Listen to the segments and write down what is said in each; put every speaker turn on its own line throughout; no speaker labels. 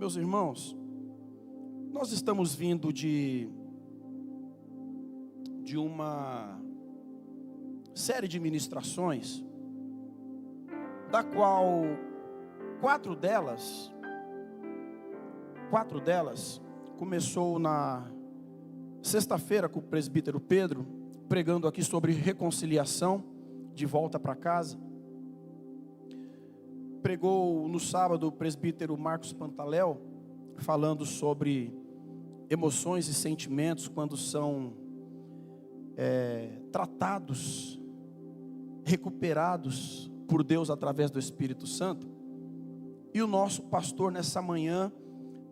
Meus irmãos, nós estamos vindo de uma série de ministrações, da qual quatro delas começou na sexta-feira com o presbítero Pedro, pregando aqui sobre reconciliação, de volta para casa. Pregou no sábado o presbítero Marcos Pantaléu, falando sobre emoções e sentimentos quando são tratados, recuperados por Deus através do Espírito Santo. E o nosso pastor nessa manhã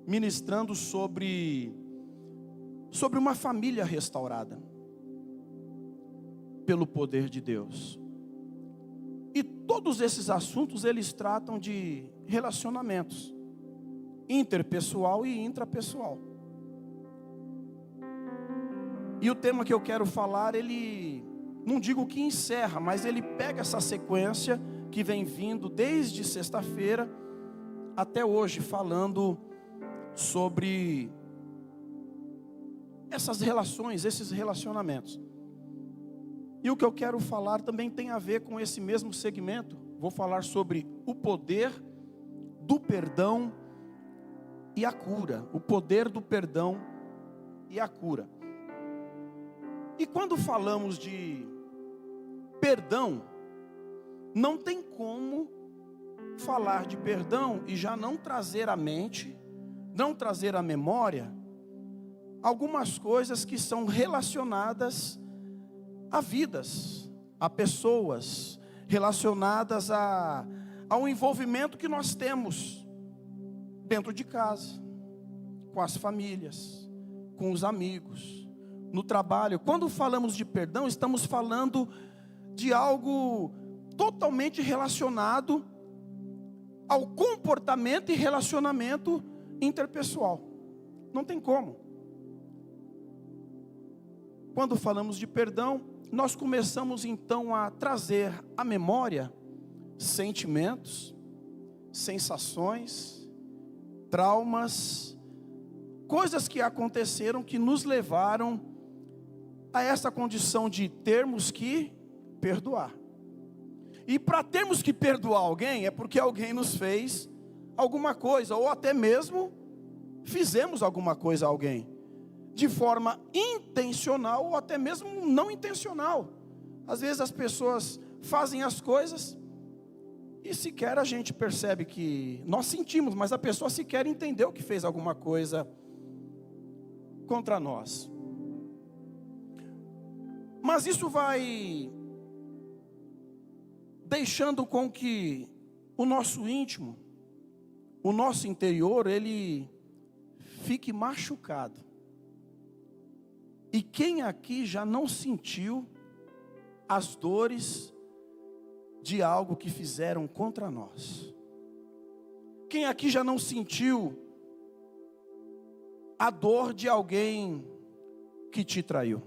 ministrando sobre uma família restaurada pelo poder de Deus. E todos esses assuntos eles tratam de relacionamentos interpessoal e intrapessoal. E o tema que eu quero falar, ele, não digo que encerra, mas ele pega essa sequência que vem vindo desde sexta-feira até hoje, falando sobre essas relações, esses relacionamentos. E o que eu quero falar também tem a ver com esse mesmo segmento. Vou falar sobre o poder do perdão e a cura. O poder do perdão e a cura. E quando falamos de perdão, não tem como falar de perdão e já não trazer à mente, não trazer à memória, algumas coisas que são relacionadas a vidas, a pessoas, relacionadas ao envolvimento que nós temos dentro de casa, com as famílias, com os amigos, no trabalho. Quando falamos de perdão, estamos falando de algo totalmente relacionado ao comportamento e relacionamento interpessoal. Não tem como. Quando falamos de perdão, nós começamos então a trazer à memória sentimentos, sensações, traumas, coisas que aconteceram que nos levaram a essa condição de termos que perdoar. E para termos que perdoar alguém é porque alguém nos fez alguma coisa, ou até mesmo fizemos alguma coisa a alguém, de forma intencional ou até mesmo não intencional. Às vezes as pessoas fazem as coisas e sequer a gente percebe que nós sentimos, mas a pessoa sequer entendeu que fez alguma coisa contra nós. Mas isso vai deixando com que o nosso íntimo, o nosso interior, ele fique machucado. E quem aqui já não sentiu as dores de algo que fizeram contra nós? Quem aqui já não sentiu a dor de alguém que te traiu?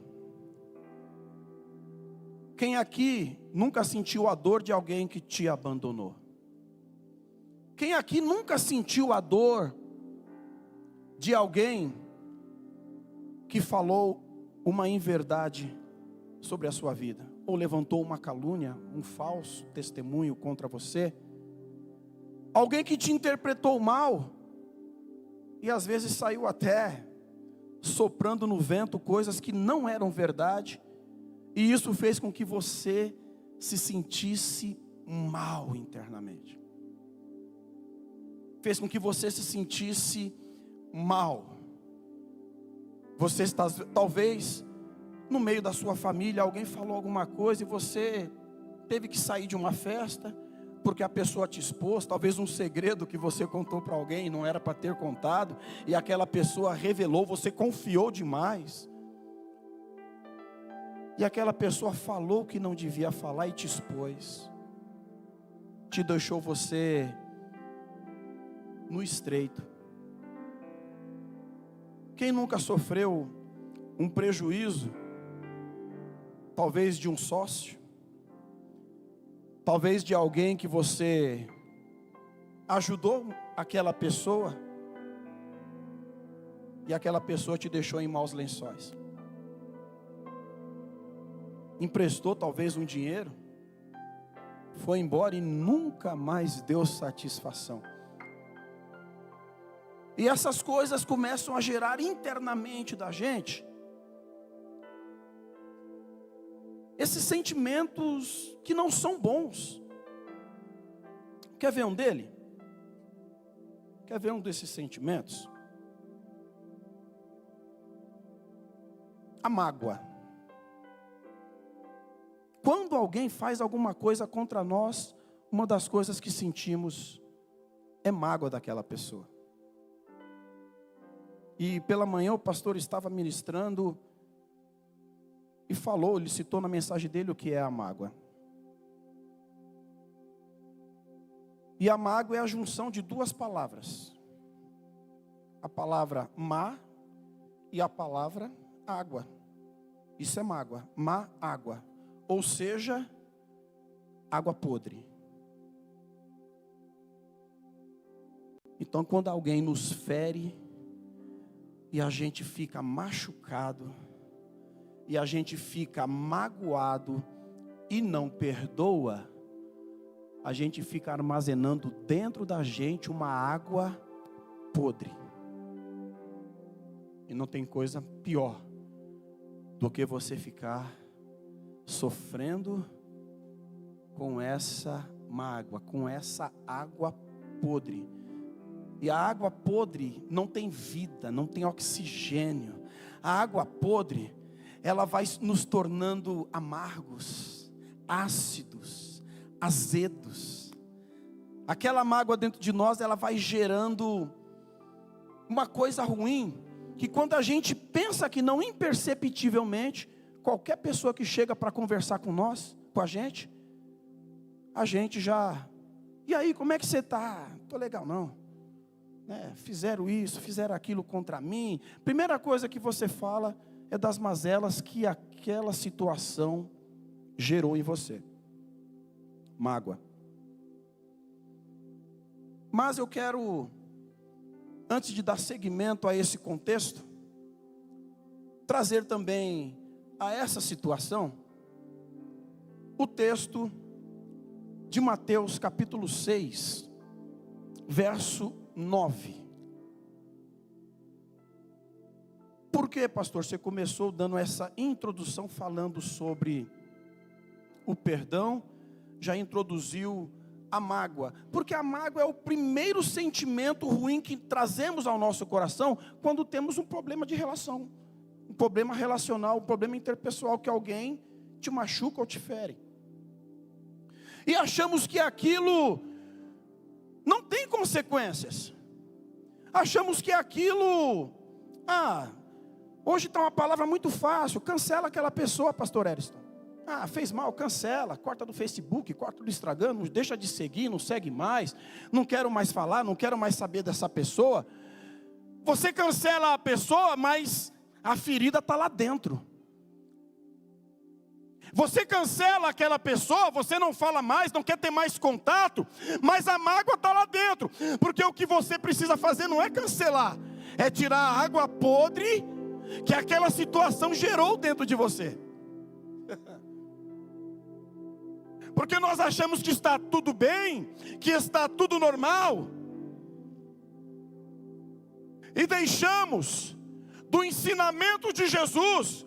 Quem aqui nunca sentiu a dor de alguém que te abandonou? Quem aqui nunca sentiu a dor de alguém que falou uma inverdade sobre a sua vida, ou levantou uma calúnia, um falso testemunho contra você? Alguém que te interpretou mal, e às vezes saiu até soprando no vento coisas que não eram verdade, e isso fez com que você se sentisse mal internamente. Fez com que você se sentisse mal. Você está, talvez, no meio da sua família, alguém falou alguma coisa e você teve que sair de uma festa, porque a pessoa te expôs, talvez um segredo que você contou para alguém e não era para ter contado, e aquela pessoa revelou, você confiou demais. E aquela pessoa falou o que não devia falar e te expôs. Te deixou você no estreito. Quem nunca sofreu um prejuízo, talvez de um sócio, talvez de alguém que você ajudou aquela pessoa, e aquela pessoa te deixou em maus lençóis. Emprestou talvez um dinheiro, foi embora e nunca mais deu satisfação. E essas coisas começam a gerar internamente da gente esses sentimentos que não são bons. Quer ver um dele? Quer ver um desses sentimentos? A mágoa. Quando alguém faz alguma coisa contra nós, uma das coisas que sentimos é mágoa daquela pessoa. E pela manhã o pastor estava ministrando e falou, ele citou na mensagem dele o que é a mágoa. E a mágoa é a junção de duas palavras. A palavra má e a palavra água. Isso é mágoa, má água. Ou seja, água podre. Então quando alguém nos fere e a gente fica machucado, e a gente fica magoado e não perdoa, a gente fica armazenando dentro da gente uma água podre. E não tem coisa pior do que você ficar sofrendo com essa mágoa, com essa água podre. E a água podre não tem vida, não tem oxigênio. A água podre, ela vai nos tornando amargos, ácidos, azedos. Aquela mágoa dentro de nós, ela vai gerando uma coisa ruim, que quando a gente pensa que não, imperceptivelmente, qualquer pessoa que chega para conversar com nós, com a gente já, e aí, como é que você está? Estou legal não, fizeram isso, fizeram aquilo contra mim. Primeira coisa que você fala é das mazelas que aquela situação gerou em você. Mágoa. Mas eu quero, antes de dar seguimento a esse contexto, trazer também a essa situação o texto de Mateus capítulo 6, verso 9. Por que, pastor, você começou dando essa introdução falando sobre o perdão, já introduziu a mágoa? Porque a mágoa é o primeiro sentimento ruim que trazemos ao nosso coração quando temos um problema de relação, um problema relacional, um problema interpessoal, que alguém te machuca ou te fere. E achamos que aquilo não tem consequências. Achamos que aquilo, hoje está uma palavra muito fácil, cancela aquela pessoa, pastor Eriston. Fez mal, cancela, corta do Facebook, corta do Instagram, não deixa de seguir, não segue mais, não quero mais falar, não quero mais saber dessa pessoa. Você cancela a pessoa, mas a ferida está lá dentro. Você cancela aquela pessoa, você não fala mais, não quer ter mais contato, mas a mágoa está lá dentro. Porque o que você precisa fazer não é cancelar, é tirar a água podre que aquela situação gerou dentro de você. Porque nós achamos que está tudo bem, que está tudo normal, e deixamos do ensinamento de Jesus.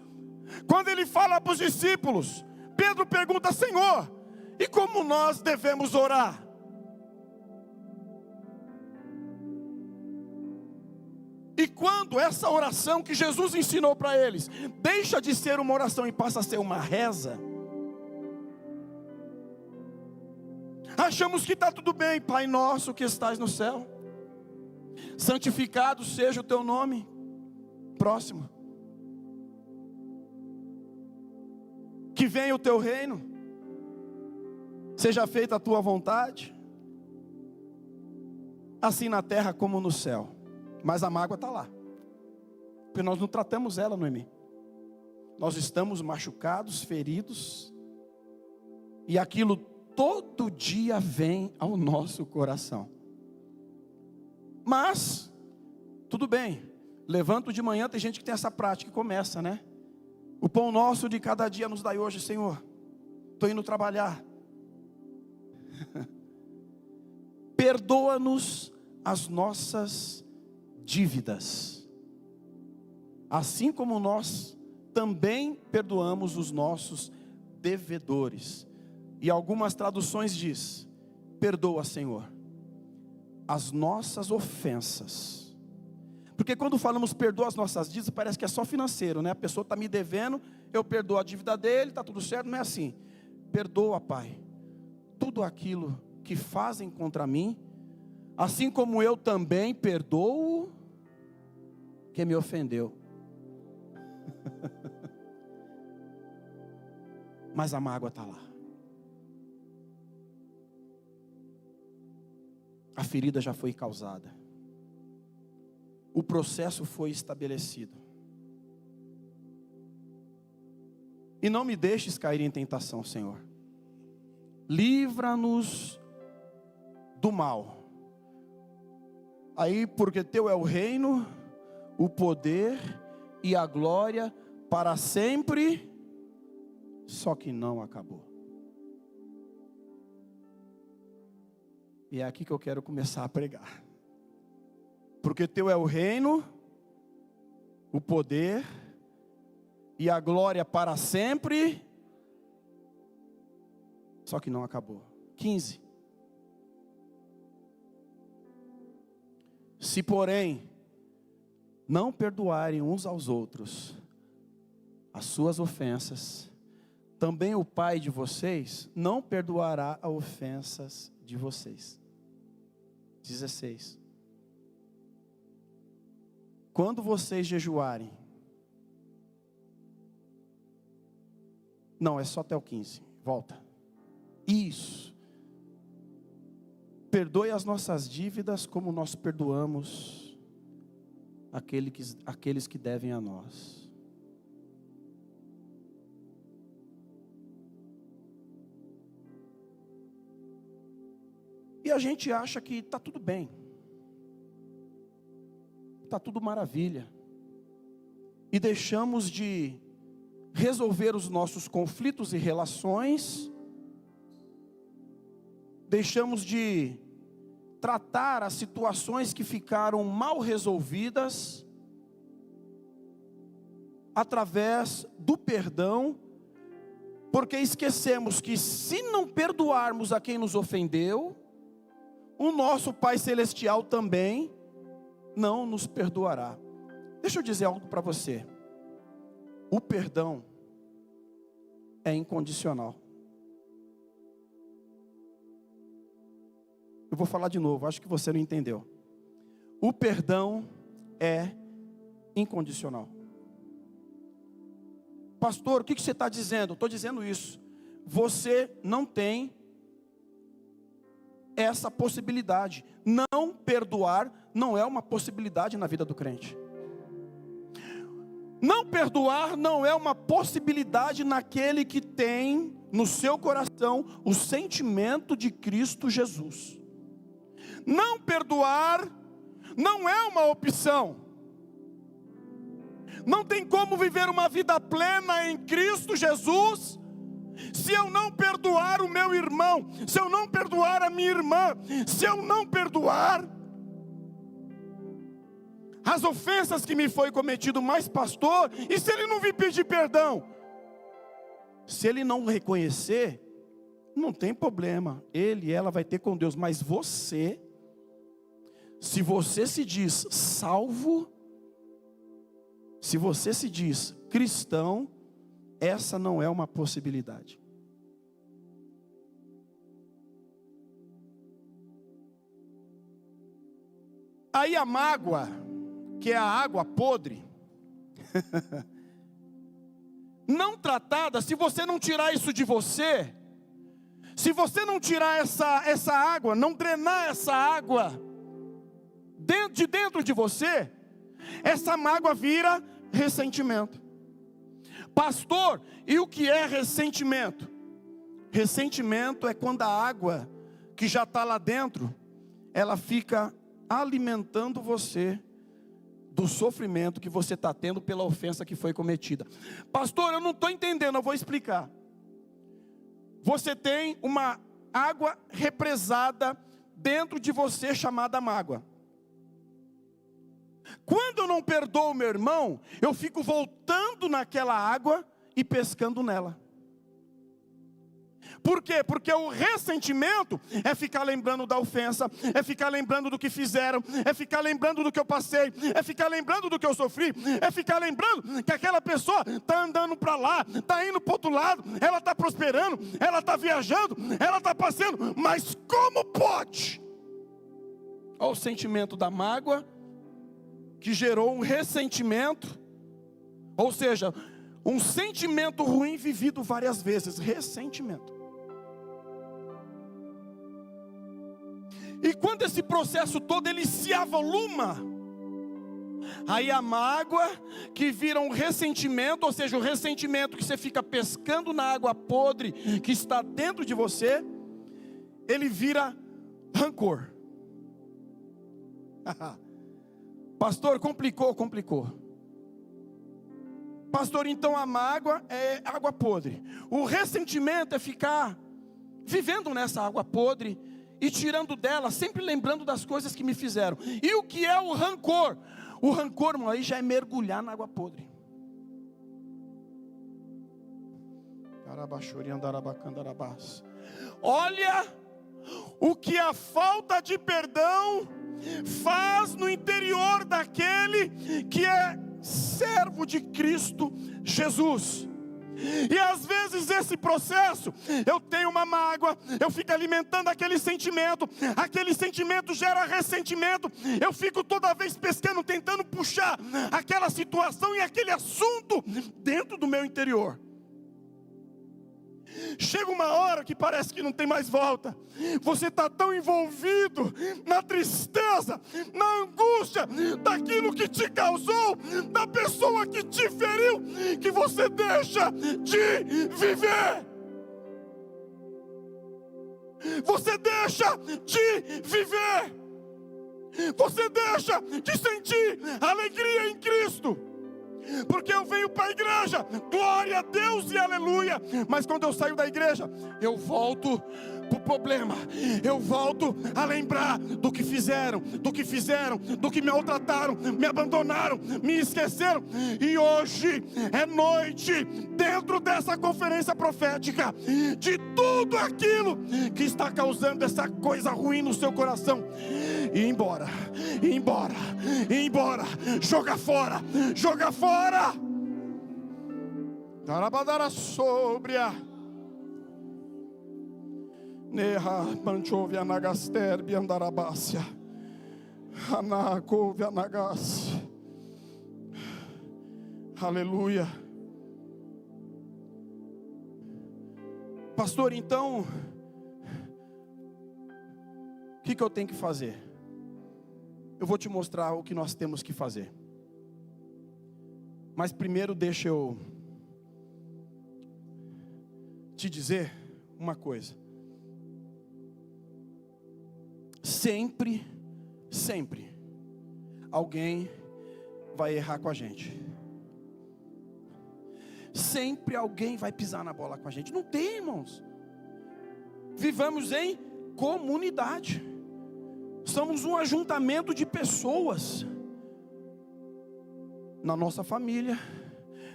Quando ele fala para os discípulos, Pedro pergunta: Senhor, e como nós devemos orar? E quando essa oração que Jesus ensinou para eles deixa de ser uma oração e passa a ser uma reza, achamos que está tudo bem. Pai nosso que estás no céu, santificado seja o teu nome. Próximo. Que venha o teu reino, seja feita a tua vontade, assim na terra como no céu. Mas a mágoa está lá, porque nós não tratamos ela, Noemi. Nós estamos machucados, feridos, e aquilo todo dia vem ao nosso coração. Mas, tudo bem, Levanto de manhã, tem gente que tem essa prática e começa, né? O pão nosso de cada dia nos dai hoje, Senhor. Estou indo trabalhar. Perdoa-nos as nossas dívidas, assim como nós também perdoamos os nossos devedores. E algumas traduções diz: perdoa, Senhor, as nossas ofensas. Porque quando falamos perdoa as nossas dívidas, parece que é só financeiro, né? A pessoa está me devendo, eu perdoo a dívida dele, está tudo certo. Não é assim. Perdoa, Pai, tudo aquilo que fazem contra mim, assim como eu também perdoo quem me ofendeu. Mas a mágoa está lá. A ferida já foi causada. O processo foi estabelecido. E não me deixes cair em tentação, Senhor. Livra-nos do mal. Aí, porque teu é o reino, o poder e a glória para sempre. Só que não acabou. E é aqui que eu quero começar a pregar. Porque teu é o reino, o poder e a glória para sempre. Só que não acabou. 15. Se porém não perdoarem uns aos outros as suas ofensas, também o Pai de vocês não perdoará as ofensas de vocês. 16. Quando vocês jejuarem, não, é só até o 15, volta. Isso. Perdoe as nossas dívidas como nós perdoamos aqueles que devem a nós. E a gente acha que está tudo bem. Está tudo maravilha. E deixamos de resolver os nossos conflitos e relações. Deixamos de tratar as situações que ficaram mal resolvidas através do perdão, porque esquecemos que se não perdoarmos a quem nos ofendeu, o nosso Pai Celestial também não nos perdoará. Deixa eu dizer algo para você. O perdão é incondicional. Eu vou falar de novo, acho que você não entendeu. O perdão é incondicional. Pastor, o que você está dizendo? Estou dizendo isso. Você não tem essa possibilidade. Não perdoar não é uma possibilidade na vida do crente. Não perdoar não é uma possibilidade naquele que tem no seu coração o sentimento de Cristo Jesus. Não perdoar não é uma opção. Não tem como viver uma vida plena em Cristo Jesus se eu não perdoar o meu irmão, se eu não perdoar a minha irmã, se eu não perdoar as ofensas que me foi cometido, mas pastor, e se ele não vir pedir perdão? Se ele não reconhecer, não tem problema, ele e ela vai ter com Deus, mas você, se você se diz salvo, se você se diz cristão, essa não é uma possibilidade. Aí a mágoa, que é a água podre, não tratada, se você não tirar isso de você, se você não tirar essa água, não drenar essa água de dentro de você, essa mágoa vira ressentimento. Pastor, e o que é ressentimento? Ressentimento é quando a água que já está lá dentro, ela fica alimentando você do sofrimento que você está tendo pela ofensa que foi cometida. Pastor, eu não estou entendendo, eu vou explicar. Você tem uma água represada dentro de você chamada mágoa. Quando eu não perdoo meu irmão, eu fico voltando naquela água e pescando nela. Por quê? Porque o ressentimento é ficar lembrando da ofensa, é ficar lembrando do que fizeram, é ficar lembrando do que eu passei, é ficar lembrando do que eu sofri, é ficar lembrando que aquela pessoa está andando para lá, está indo para o outro lado, ela está prosperando, ela está viajando, ela está passeando, mas como pode? Olha o sentimento da mágoa, que gerou um ressentimento, ou seja, um sentimento ruim vivido várias vezes, ressentimento. E quando esse processo todo ele se avoluma, aí a mágoa que vira um ressentimento, ou seja, o ressentimento que você fica pescando na água podre que está dentro de você, ele vira rancor. Pastor, complicou. Pastor, então a mágoa é água podre. O ressentimento é ficar vivendo nessa água podre e tirando dela, sempre lembrando das coisas que me fizeram. E o que é o rancor? O rancor, irmão, aí já é mergulhar na água podre. Olha o que a falta de perdão faz no interior daquele que é servo de Cristo Jesus. E às vezes esse processo, eu tenho uma mágoa, eu fico alimentando aquele sentimento gera ressentimento, eu fico toda vez pescando, tentando puxar aquela situação e aquele assunto dentro do meu interior. Chega uma hora que parece que não tem mais volta. Você está tão envolvido na tristeza, na angústia daquilo que te causou, da pessoa que te feriu, que você deixa de viver. Você deixa de viver. Você deixa de sentir alegria em Cristo. Porque eu venho para a igreja, glória a Deus e aleluia, mas quando eu saio da igreja, eu volto para o problema, eu volto a lembrar do que fizeram, do que me maltrataram, me abandonaram, me esqueceram. E hoje é noite, dentro dessa conferência profética, de tudo aquilo que está causando essa coisa ruim no seu coração, ir embora, joga fora, Darabadara sobria Neha Panchovia Nagaster Biandarabácia Anakovia Nagas. Aleluia. Pastor, então o que eu tenho que fazer? Eu vou te mostrar o que nós temos que fazer. Mas primeiro deixa eu te dizer uma coisa. Sempre alguém vai errar com a gente. Sempre alguém vai pisar na bola com a gente. Não tem, irmãos. Vivamos em comunidade. Somos um ajuntamento de pessoas. Na nossa família,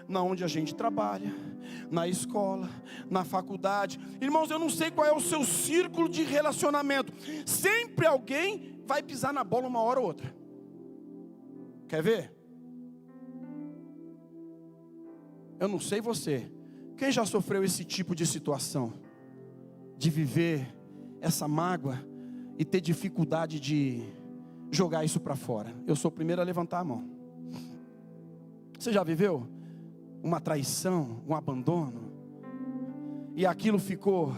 na onde a gente trabalha, na escola, na faculdade. Irmãos, eu não sei qual é o seu círculo de relacionamento. Sempre alguém vai pisar na bola uma hora ou outra. Quer ver? Eu não sei você. Quem já sofreu esse tipo de situação? De viver essa mágoa e ter dificuldade de jogar isso para fora. Eu sou o primeiro a levantar a mão. Você já viveu uma traição, um abandono, e aquilo ficou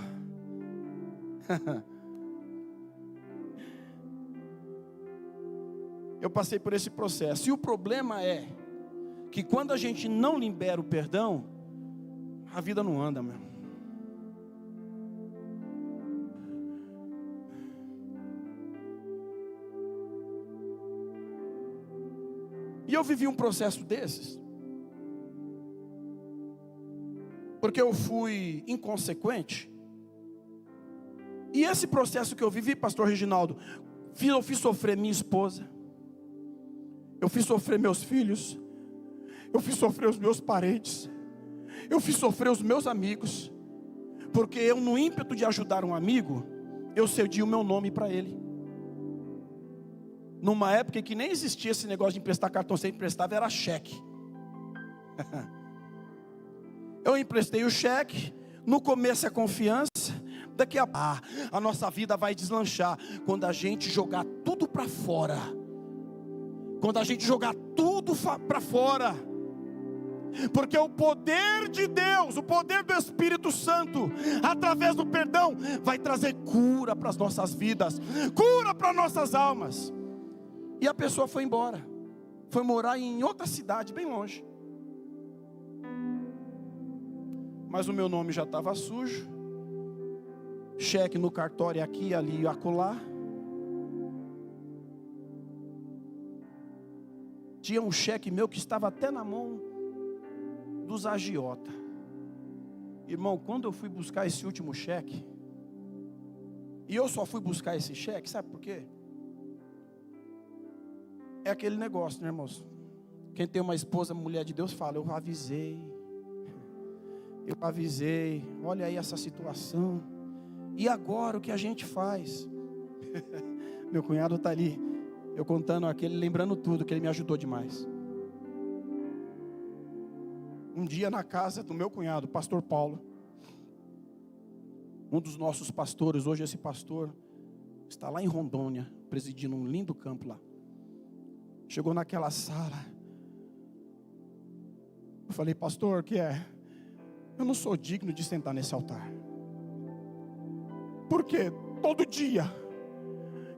eu passei por esse processo. E o problema é que quando a gente não libera o perdão, a vida não anda, meu. E eu vivi um processo desses, porque eu fui inconsequente. E esse processo que eu vivi, pastor Reginaldo, eu fiz sofrer minha esposa, eu fiz sofrer meus filhos, eu fiz sofrer os meus parentes, eu fiz sofrer os meus amigos, porque eu, no ímpeto de ajudar um amigo, eu cedi o meu nome para ele. Numa época em que nem existia esse negócio de emprestar cartão, você emprestava, era cheque. Eu emprestei o cheque, no começo é confiança, daqui a nossa vida vai deslanchar quando a gente jogar tudo para fora. Quando a gente jogar tudo para fora. Porque o poder de Deus, o poder do Espírito Santo, através do perdão, vai trazer cura para as nossas vidas, cura para nossas almas. E a pessoa foi embora, foi morar em outra cidade, bem longe. Mas o meu nome já estava sujo, cheque no cartório aqui, ali e acolá. Tinha um cheque meu que estava até na mão dos agiota. Irmão, quando eu fui buscar esse último cheque, e eu só fui buscar esse cheque, sabe por quê? É aquele negócio, né, irmãos? Quem tem uma esposa, mulher de Deus, fala: eu avisei, olha aí essa situação, e agora o que a gente faz? Meu cunhado está ali, eu contando aquele, lembrando tudo, que ele me ajudou demais. Um dia na casa do meu cunhado, pastor Paulo, um dos nossos pastores, hoje esse pastor está lá em Rondônia, presidindo um lindo campo lá. Chegou naquela sala, eu falei: pastor, o que é? Eu não sou digno de sentar nesse altar. Porque todo dia,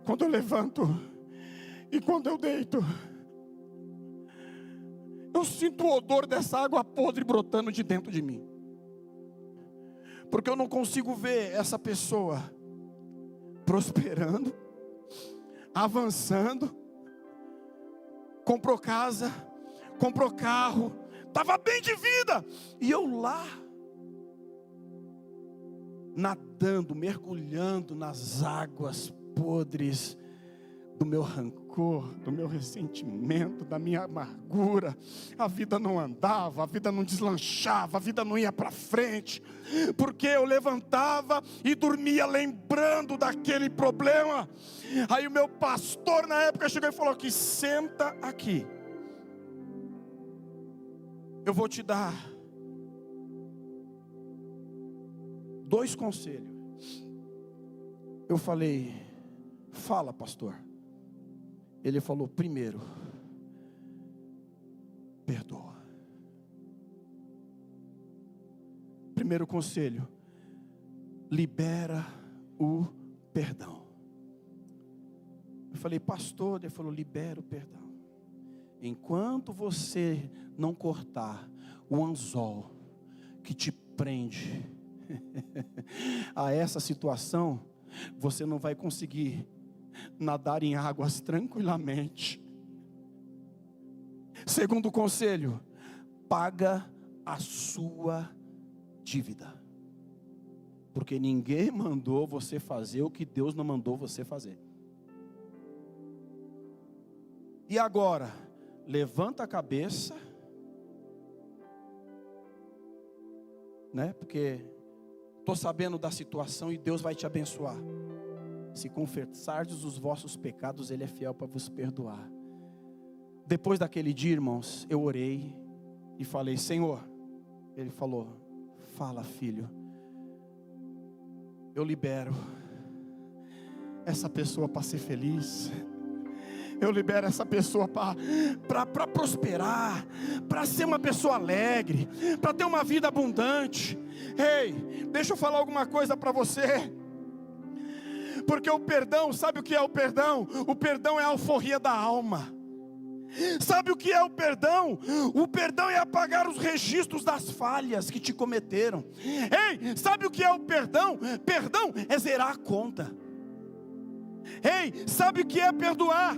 quando eu levanto e quando eu deito, eu sinto o odor dessa água podre brotando de dentro de mim. Porque eu não consigo ver essa pessoa prosperando, avançando. Comprou casa, comprou carro, estava bem de vida. E eu lá, nadando, mergulhando nas águas podres do meu rancor, do meu ressentimento, da minha amargura. A vida não andava, a vida não deslanchava, a vida não ia para frente, porque eu levantava e dormia lembrando daquele problema. Aí o meu pastor na época chegou e falou: que senta aqui, eu vou te dar 2 conselhos. Eu falei: fala, pastor. Ele falou: primeiro, perdoa. Primeiro conselho: libera o perdão. Eu falei: pastor, ele falou: libera o perdão. Enquanto você não cortar o anzol que te prende a essa situação, você não vai conseguir nadar em águas tranquilamente. Segundo conselho: paga a sua dívida. Porque ninguém mandou você fazer o que Deus não mandou você fazer. E agora, levanta a cabeça, né? Porque estou sabendo da situação e Deus vai te abençoar. Se confessardes os vossos pecados, Ele é fiel para vos perdoar. Depois daquele dia, irmãos, eu orei e falei: Senhor. Ele falou: fala, filho. Eu libero essa pessoa para ser feliz. Eu libero essa pessoa para prosperar, para ser uma pessoa alegre, para ter uma vida abundante. Ei, deixa eu falar alguma coisa para você. Porque o perdão, sabe o que é o perdão? O perdão é a alforria da alma. Sabe o que é o perdão? O perdão é apagar os registros das falhas que te cometeram. Ei, sabe o que é o perdão? Perdão é zerar a conta. Ei, sabe o que é perdoar?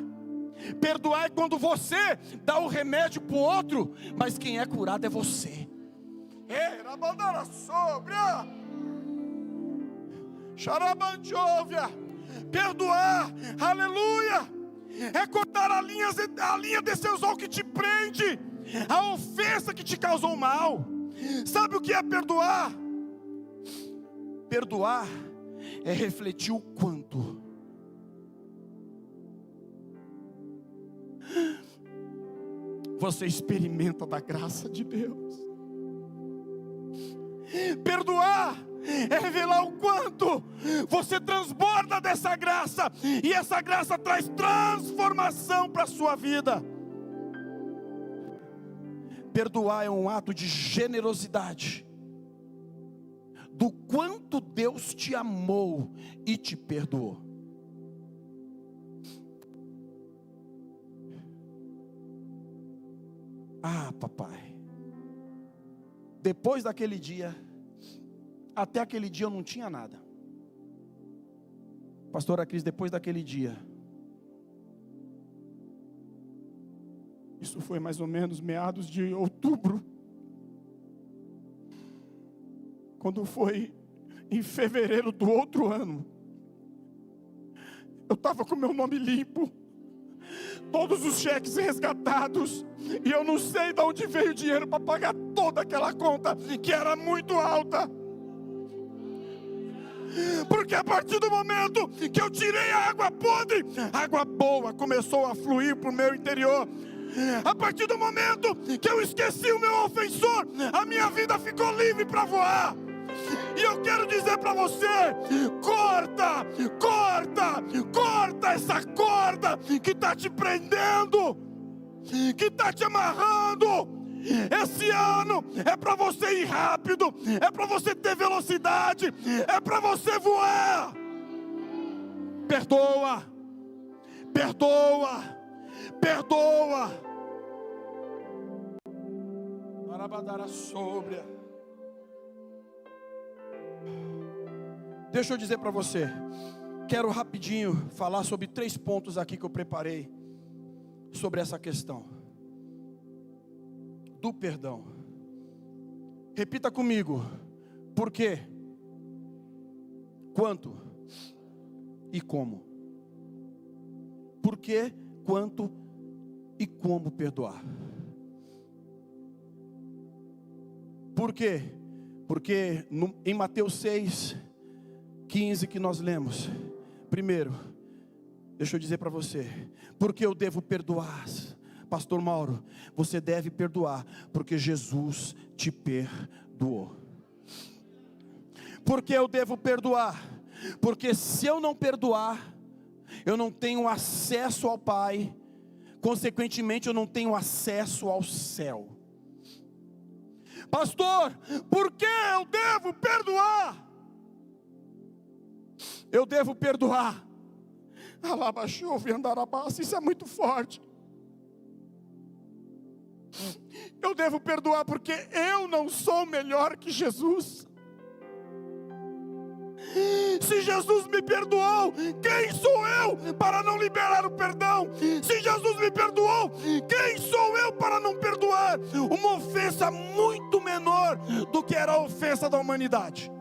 Perdoar é quando você dá o remédio para o outro, mas quem é curado é você. Perdoar, aleluia, é cortar a linha desse anzol que te prende, a ofensa que te causou mal. Sabe o que é perdoar? Perdoar é refletir o quanto você experimenta da graça de Deus. Perdoar é revelar o quanto você transborda dessa graça, e essa graça traz transformação para a sua vida. Perdoar é um ato de generosidade, do quanto Deus te amou e te perdoou. Ah, papai, depois daquele dia, até aquele dia eu não tinha nada. Pastora Cris, depois daquele dia, isso foi mais ou menos meados de outubro, quando foi em fevereiro do outro ano, eu estava com meu nome limpo, todos os cheques resgatados, e eu não sei de onde veio o dinheiro para pagar toda aquela conta, que era muito alta. Porque a partir do momento que eu tirei a água podre, a água boa começou a fluir para o meu interior. A partir do momento que eu esqueci o meu ofensor, a minha vida ficou livre para voar. E eu quero dizer para você: corta essa corda que está te prendendo, que está te amarrando. Esse ano é para você ir rápido, é para você ter velocidade, é para você voar. Perdoa. Arabadara sóbria. Deixa eu dizer para você, quero rapidinho falar sobre 3 pontos aqui que eu preparei sobre essa questão do perdão. Repita comigo: por quê, quanto e como. Por quê, quanto e como perdoar. Por quê? Porque em Mateus 6:15 que nós lemos, primeiro, deixa eu dizer para você, porque eu devo perdoar. Pastor Mauro, você deve perdoar, porque Jesus te perdoou. Porque eu devo perdoar, porque se eu não perdoar, eu não tenho acesso ao Pai, consequentemente eu não tenho acesso ao céu. Pastor, por que eu devo perdoar? Eu devo perdoar. Isso é muito forte. Eu devo perdoar porque eu não sou melhor que Jesus. Se Jesus me perdoou, quem sou eu para não liberar o perdão? Se Jesus me perdoou, quem sou eu para não perdoar uma ofensa muito menor do que era a ofensa da humanidade?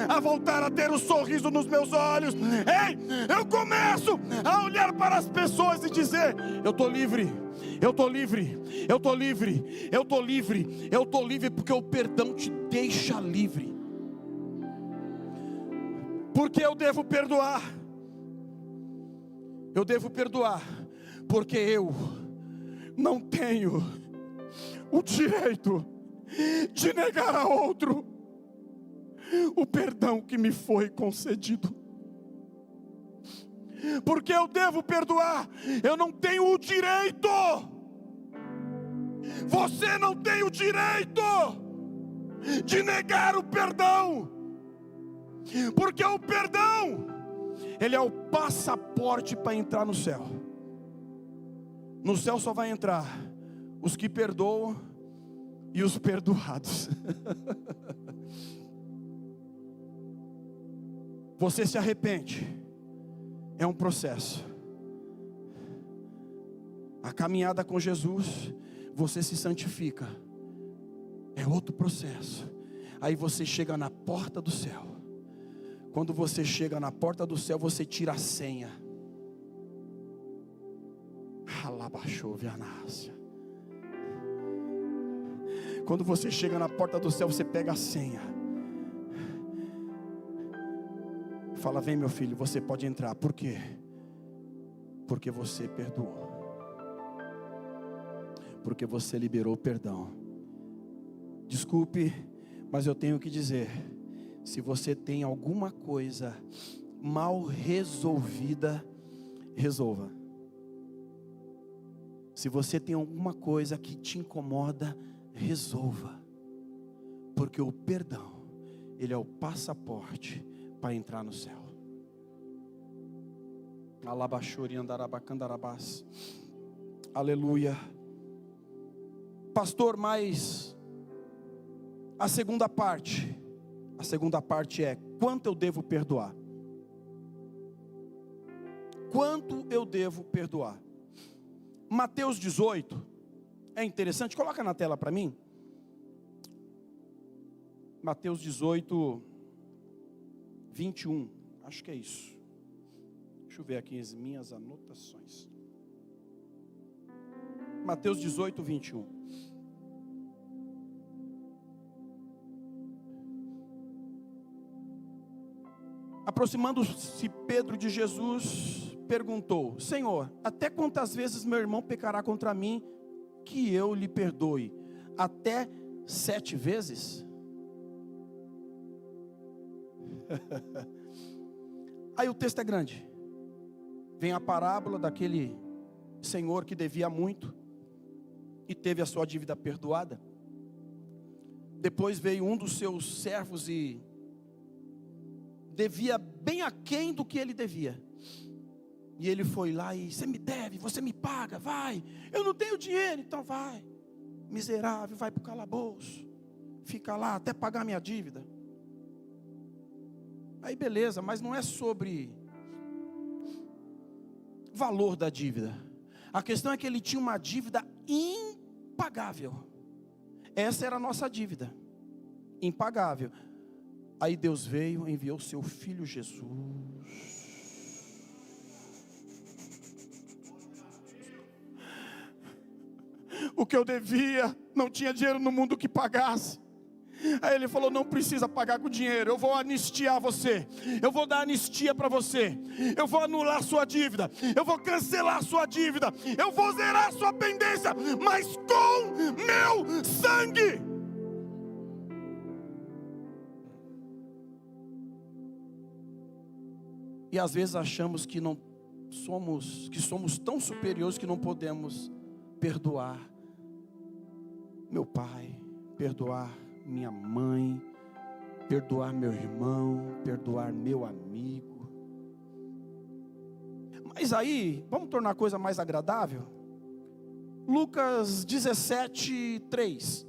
A voltar a ter o sorriso nos meus olhos. Ei, eu começo a olhar para as pessoas e dizer: eu estou livre, eu estou livre, eu estou livre, eu estou livre, eu estou livre, porque o perdão te deixa livre. Porque eu devo perdoar. Eu devo perdoar porque eu não tenho o direito de negar a outro o perdão que me foi concedido. Porque eu devo perdoar, eu não tenho o direito. Você não tem o direito de negar o perdão, porque o perdão, ele é o passaporte para entrar no céu. No céu só vai entrar os que perdoam e os perdoados. Você se arrepende, é um processo. A caminhada com Jesus, você se santifica, é outro processo. Aí você chega na porta do céu. Quando você chega na porta do céu, você tira a senha. Alabaixou, vianácia. Quando você chega na porta do céu, você pega a senha. Fala, vem meu filho, você pode entrar. Por quê? Porque você perdoou. Porque você liberou perdão. Desculpe, mas eu tenho que dizer, se você tem alguma coisa mal resolvida, resolva. Se você tem alguma coisa que te incomoda, resolva. Porque o perdão, ele é o passaporte para entrar no céu. Alabachori andarabacandarabás. Aleluia. Pastor, mas a segunda parte é: quanto eu devo perdoar? Quanto eu devo perdoar? Mateus 18, é interessante, coloca na tela para mim. Mateus 18, 21, acho que é isso. Deixa eu ver aqui as minhas anotações. Mateus 18, 21. Aproximando-se Pedro de Jesus, perguntou: Senhor, até quantas vezes meu irmão pecará contra mim, que eu lhe perdoe? Até 7 vezes? Aí o texto é grande. Vem a parábola daquele senhor que devia muito e teve a sua dívida perdoada. Depois veio um dos seus servos e devia bem aquém do que ele devia. E ele foi lá e: você me deve, você me paga, vai. Eu não tenho dinheiro, então vai. Miserável, vai para o calabouço. Fica lá até pagar minha dívida. Aí beleza, mas não é sobre valor da dívida. A questão é que ele tinha uma dívida impagável. Essa era a nossa dívida, impagável. Aí Deus veio, enviou seu filho Jesus. O que eu devia, não tinha dinheiro no mundo que pagasse. Aí ele falou: não precisa pagar com dinheiro, eu vou anistiar você, eu vou dar anistia para você, eu vou anular sua dívida, eu vou cancelar sua dívida, eu vou zerar sua pendência, mas com meu sangue. E às vezes achamos que somos tão superiores que não podemos perdoar meu pai, perdoar minha mãe, perdoar meu irmão, perdoar meu amigo. Mas aí, vamos tornar a coisa mais agradável? Lucas 17, 3.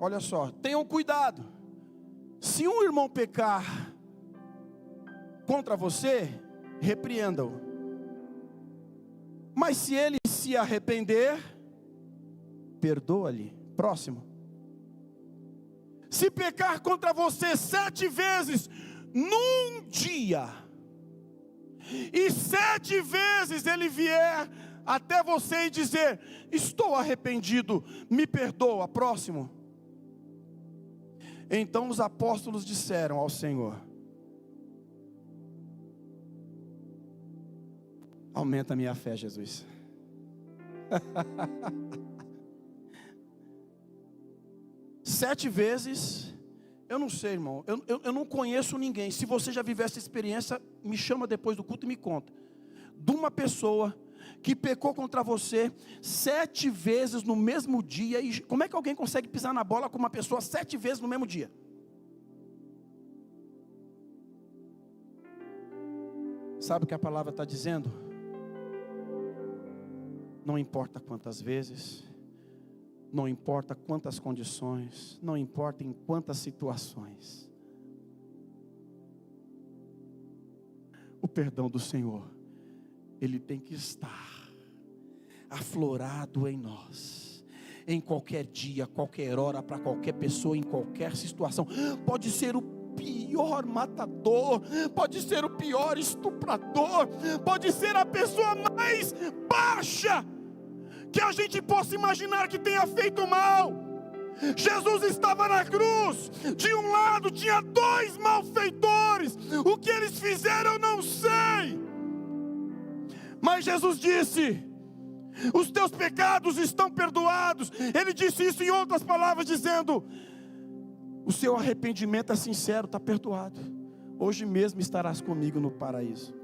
Olha só, tenham cuidado. Se um irmão pecar contra você, repreenda-o. Mas se ele se arrepender, perdoa-lhe. Próximo. Se pecar contra você 7 vezes num dia, e 7 vezes ele vier até você e dizer: estou arrependido, me perdoa. Próximo. Então os apóstolos disseram ao Senhor: aumenta a minha fé, Jesus. Sete vezes, eu não sei, irmão, eu não conheço ninguém. Se você já viveu essa experiência, me chama depois do culto e me conta. De uma pessoa que pecou contra você 7 vezes no mesmo dia. E como é que alguém consegue pisar na bola com uma pessoa 7 vezes no mesmo dia? Sabe o que a palavra está dizendo? Não importa quantas vezes, Não importa quantas condições, não importa em quantas situações, o perdão do Senhor, ele tem que estar aflorado em nós, em qualquer dia, qualquer hora, para qualquer pessoa, em qualquer situação. Pode ser o pior matador, pode ser o pior estuprador, pode ser a pessoa mais baixa que a gente possa imaginar que tenha feito mal. Jesus estava na cruz, de um lado tinha 2 malfeitores, o que eles fizeram eu não sei, mas Jesus disse: os teus pecados estão perdoados. Ele disse isso em outras palavras, dizendo: o seu arrependimento é sincero, está perdoado. Hoje mesmo estarás comigo no paraíso.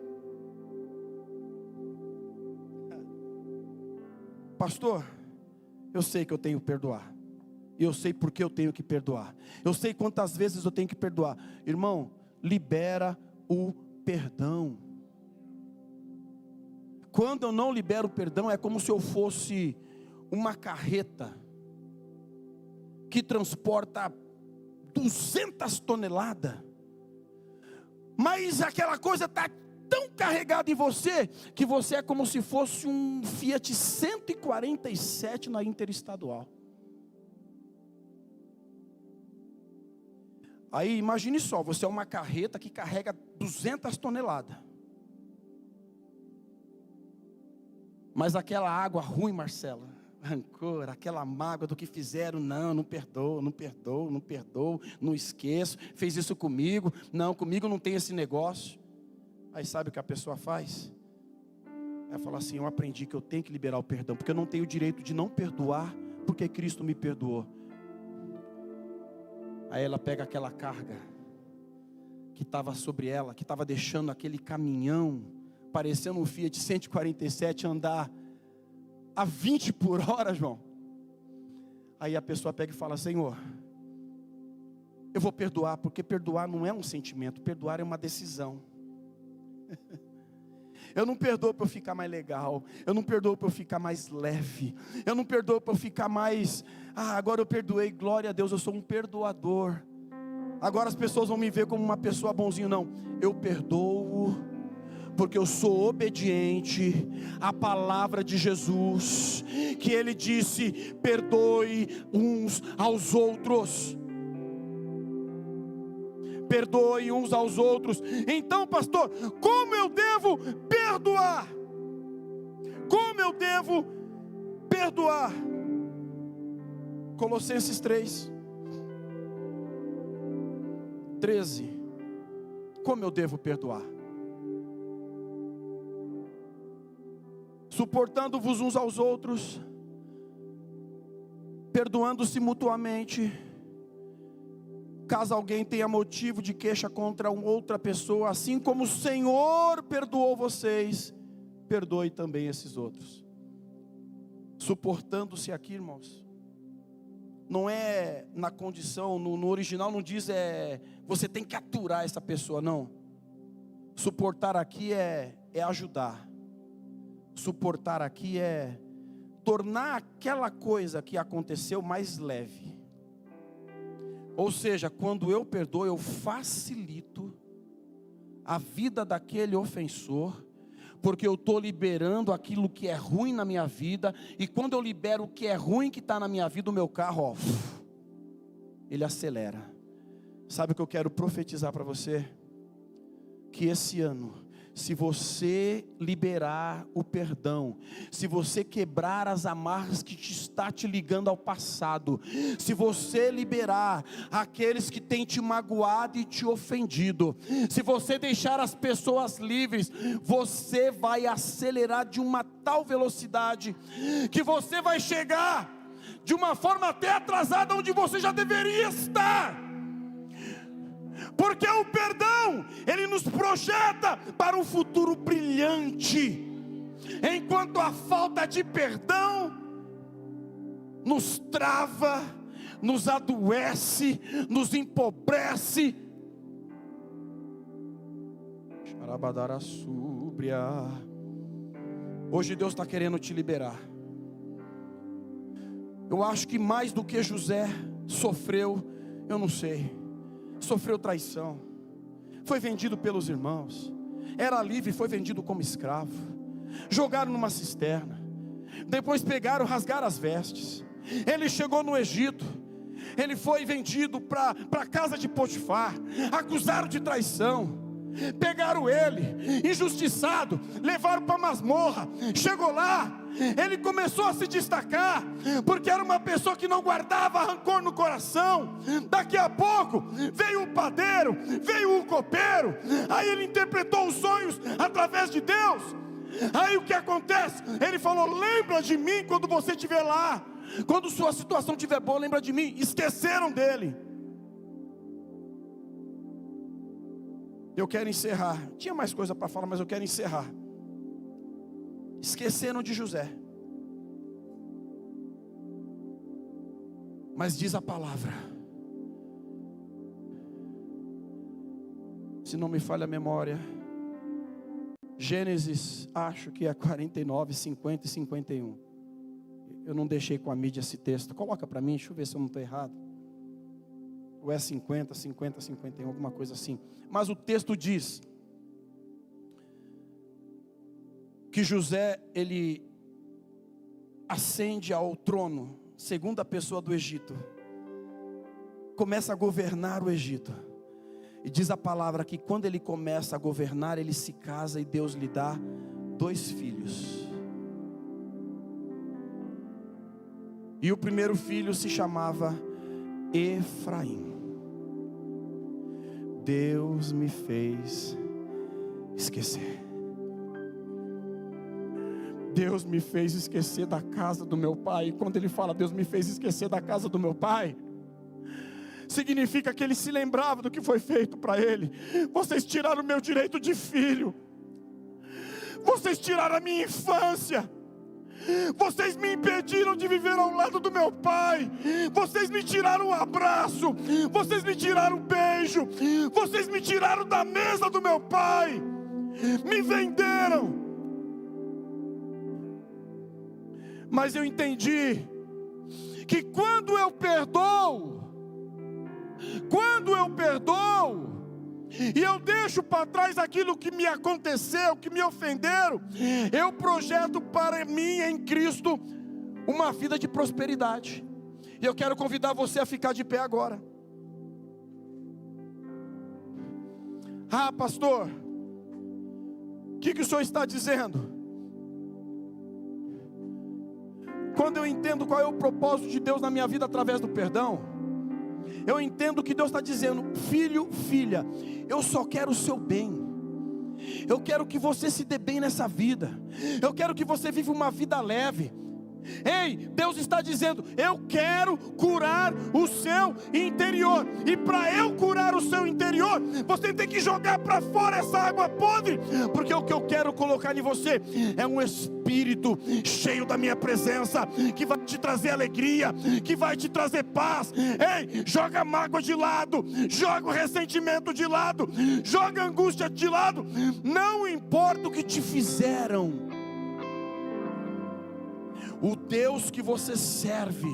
Pastor, eu sei que eu tenho que perdoar. Eu sei porque eu tenho que perdoar. Eu sei quantas vezes eu tenho que perdoar. Irmão, libera o perdão. Quando eu não libero o perdão, é como se eu fosse uma carreta que transporta 200 toneladas. Mas aquela coisa está tão carregada em você, que você é como se fosse um Fiat 147 na Interestadual. Aí imagine só, você é uma carreta que carrega 200 toneladas. Mas aquela água ruim, Marcela, rancor, aquela mágoa do que fizeram, não perdoo, não esqueço, fez isso comigo, não, comigo não tem esse negócio. Aí sabe o que a pessoa faz? Ela fala assim: eu aprendi que eu tenho que liberar o perdão, porque eu não tenho o direito de não perdoar, porque Cristo me perdoou. Aí ela pega aquela carga que estava sobre ela, que estava deixando aquele caminhão, parecendo um Fiat 147, andar a 20 por hora, João. Aí a pessoa pega e fala: Senhor, eu vou perdoar, porque perdoar não é um sentimento, perdoar é uma decisão. Eu não perdoo para eu ficar mais legal, eu não perdoo para eu ficar mais leve, eu não perdoo para eu ficar mais, agora eu perdoei, glória a Deus, eu sou um perdoador, agora as pessoas vão me ver como uma pessoa bonzinha. Não, eu perdoo porque eu sou obediente à palavra de Jesus, que Ele disse: perdoe uns aos outros. Perdoe uns aos outros. Então, pastor, como eu devo perdoar? Como eu devo perdoar? Colossenses 3:13. Como eu devo perdoar? Suportando-vos uns aos outros, perdoando-se mutuamente, caso alguém tenha motivo de queixa contra outra pessoa, assim como o Senhor perdoou vocês, perdoe também esses outros. Suportando-se aqui, irmãos, não é na condição, no original não diz você tem que aturar essa pessoa, não. Suportar aqui é ajudar. Suportar aqui é tornar aquela coisa que aconteceu mais leve. Ou seja, quando eu perdoo, eu facilito a vida daquele ofensor, porque eu estou liberando aquilo que é ruim na minha vida. E quando eu libero o que é ruim que está na minha vida, o meu carro, ele acelera. Sabe o que eu quero profetizar para você? Que esse ano, se você liberar o perdão, se você quebrar as amarras que está te ligando ao passado, se você liberar aqueles que têm te magoado e te ofendido, se você deixar as pessoas livres, você vai acelerar de uma tal velocidade, que você vai chegar de uma forma até atrasada onde você já deveria estar. Porque o perdão, ele nos projeta para um futuro brilhante, enquanto a falta de perdão nos trava, nos adoece, nos empobrece. Hoje Deus está querendo te liberar. Eu acho que mais do que José sofreu, eu não sei, sofreu traição, foi vendido pelos irmãos, era livre, foi vendido como escravo, jogaram numa cisterna, depois pegaram, rasgaram as vestes. Ele chegou no Egito, ele foi vendido para a casa de Potifar, acusaram de traição, pegaram ele, injustiçado, levaram para a masmorra. Chegou lá, ele começou a se destacar, porque era uma pessoa que não guardava rancor no coração. Daqui a pouco veio o padeiro, veio o copeiro, aí ele interpretou os sonhos através de Deus. Aí o que acontece? Ele falou: lembra de mim quando você estiver lá, quando sua situação estiver boa, lembra de mim. Esqueceram dele. Eu quero encerrar. Tinha mais coisa para falar, mas eu quero encerrar. Esqueceram de José. Mas diz a palavra, se não me falha a memória, Gênesis, acho que é 49, 50 e 51. Eu não deixei com a mídia esse texto. Coloca para mim, deixa eu ver se eu não estou errado. Ou é 50, 50, 51, alguma coisa assim. Mas o texto diz que José, ele ascende ao trono, segunda pessoa do Egito, começa a governar o Egito. E diz a palavra que quando ele começa a governar, ele se casa e Deus lhe dá 2 filhos. E o primeiro filho se chamava Efraim. Deus me fez esquecer. Deus me fez esquecer da casa do meu pai. E quando ele fala Deus me fez esquecer da casa do meu pai, significa que ele se lembrava do que foi feito para ele. Vocês tiraram o meu direito de filho, vocês tiraram a minha infância, vocês me impediram de viver ao lado do meu pai, vocês me tiraram o abraço, vocês me tiraram o beijo, vocês me tiraram da mesa do meu pai, me venderam. Mas eu entendi que quando eu perdoo, e eu deixo para trás aquilo que me aconteceu, que me ofenderam, eu projeto para mim em Cristo uma vida de prosperidade. E eu quero convidar você a ficar de pé agora. Ah, pastor, o que o senhor está dizendo? Quando eu entendo qual é o propósito de Deus na minha vida através do perdão, eu entendo que Deus está dizendo: filho, filha, eu só quero o seu bem. Eu quero que você se dê bem nessa vida. Eu quero que você viva uma vida leve. Ei, Deus está dizendo: eu quero curar o seu interior. E para eu curar o seu interior, você tem que jogar para fora essa água podre. Porque o que eu quero colocar em você é um espírito cheio da minha presença, que vai te trazer alegria, que vai te trazer paz. Ei, joga a mágoa de lado, joga o ressentimento de lado, joga a angústia de lado. Não importa o que te fizeram, o Deus que você serve,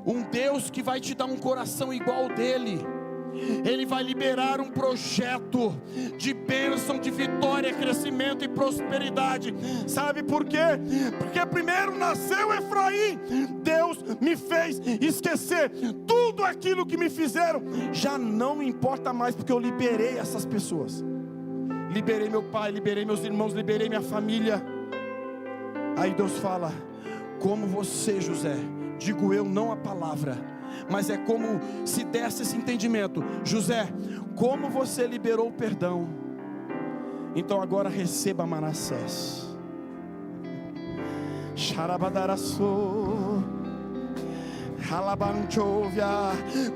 um Deus que vai te dar um coração igual ao dele, Ele vai liberar um projeto de bênção, de vitória, crescimento e prosperidade. Sabe por quê? Porque primeiro nasceu Efraim. Deus me fez esquecer tudo aquilo que me fizeram. Já não me importa mais, porque eu liberei essas pessoas. Liberei meu pai, liberei meus irmãos, liberei minha família. Aí Deus fala: como você, José, digo eu, não a palavra, mas é como se desse esse entendimento. José, como você liberou o perdão, então agora receba Manassés. Xarabadaraçô,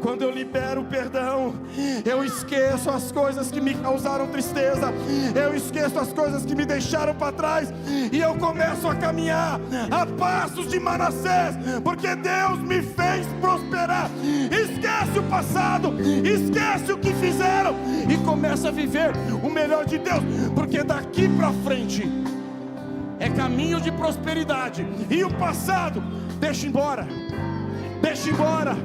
quando eu libero o perdão, eu esqueço as coisas que me causaram tristeza, eu esqueço as coisas que me deixaram para trás, e eu começo a caminhar a passos de Manassés, porque Deus me fez prosperar. Esquece o passado, esquece o que fizeram, e começa a viver o melhor de Deus, porque daqui para frente é caminho de prosperidade. E o passado, deixa embora. Deixa embora.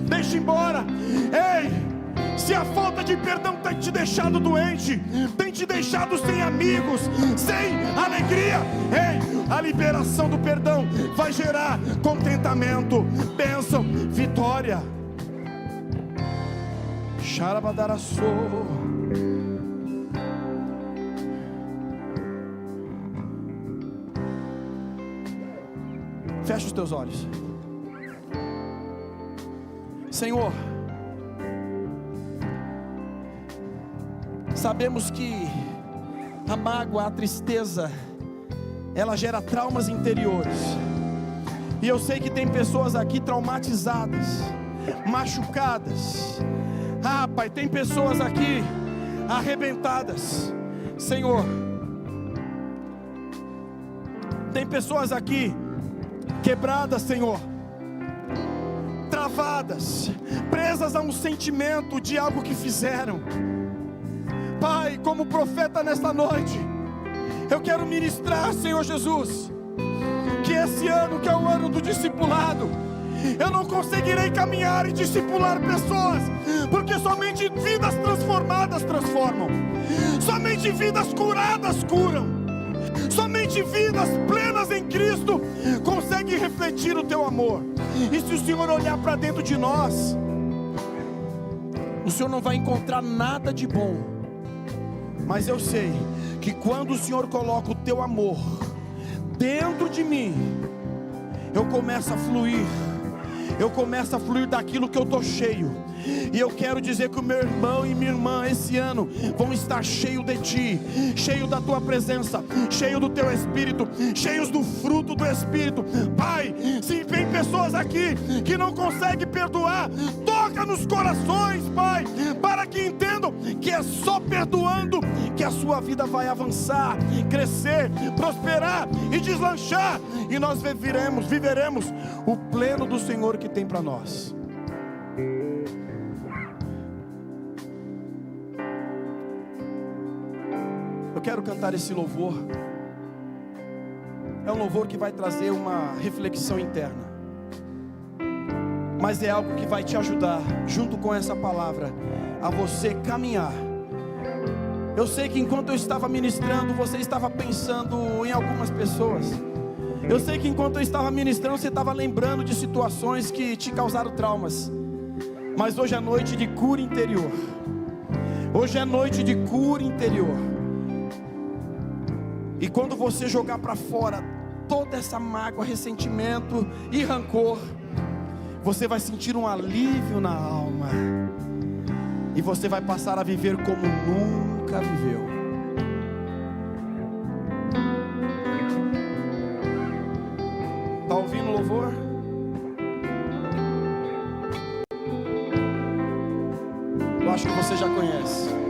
Deixa embora. Ei! Se a falta de perdão tem te deixado doente, tem te deixado sem amigos, sem alegria, ei, a liberação do perdão vai gerar contentamento, bênção, vitória. Xarabadaraçô. Fecha os teus olhos. Senhor, sabemos que a mágoa, a tristeza, ela gera traumas interiores. E eu sei que tem pessoas aqui traumatizadas, machucadas. Ah, Pai, tem pessoas aqui arrebentadas. Senhor, tem pessoas aqui quebradas, Senhor, travadas, presas a um sentimento de algo que fizeram. Pai, como profeta nesta noite, eu quero ministrar, Senhor Jesus, que esse ano, que é o ano do discipulado, eu não conseguirei caminhar e discipular pessoas, porque somente vidas transformadas transformam, somente vidas curadas curam, somente vidas plenas em Cristo conseguem refletir o Teu amor. E se o Senhor olhar para dentro de nós, o Senhor não vai encontrar nada de bom. Mas eu sei que quando o Senhor coloca o Teu amor dentro de mim, eu começo a fluir. Eu começo a fluir daquilo que eu estou cheio. E eu quero dizer que o meu irmão e minha irmã esse ano vão estar cheios de Ti, cheio da Tua presença, cheio do Teu Espírito, cheios do fruto do Espírito. Pai, se tem pessoas aqui que não conseguem perdoar, toca nos corações, Pai, para que entendam que é só perdoando que a sua vida vai avançar, crescer, prosperar e deslanchar, e nós viveremos o pleno do Senhor que tem para nós. Eu quero cantar esse louvor. É um louvor que vai trazer uma reflexão interna, mas é algo que vai te ajudar, junto com essa palavra, a você caminhar. Eu sei que enquanto eu estava ministrando, você estava pensando em algumas pessoas. Eu sei que enquanto eu estava ministrando, você estava lembrando de situações que te causaram traumas. Mas hoje é noite de cura interior. Hoje é noite de cura interior. E quando você jogar para fora toda essa mágoa, ressentimento e rancor, você vai sentir um alívio na alma. E você vai passar a viver como nunca viveu. Está ouvindo o louvor? Eu acho que você já conhece.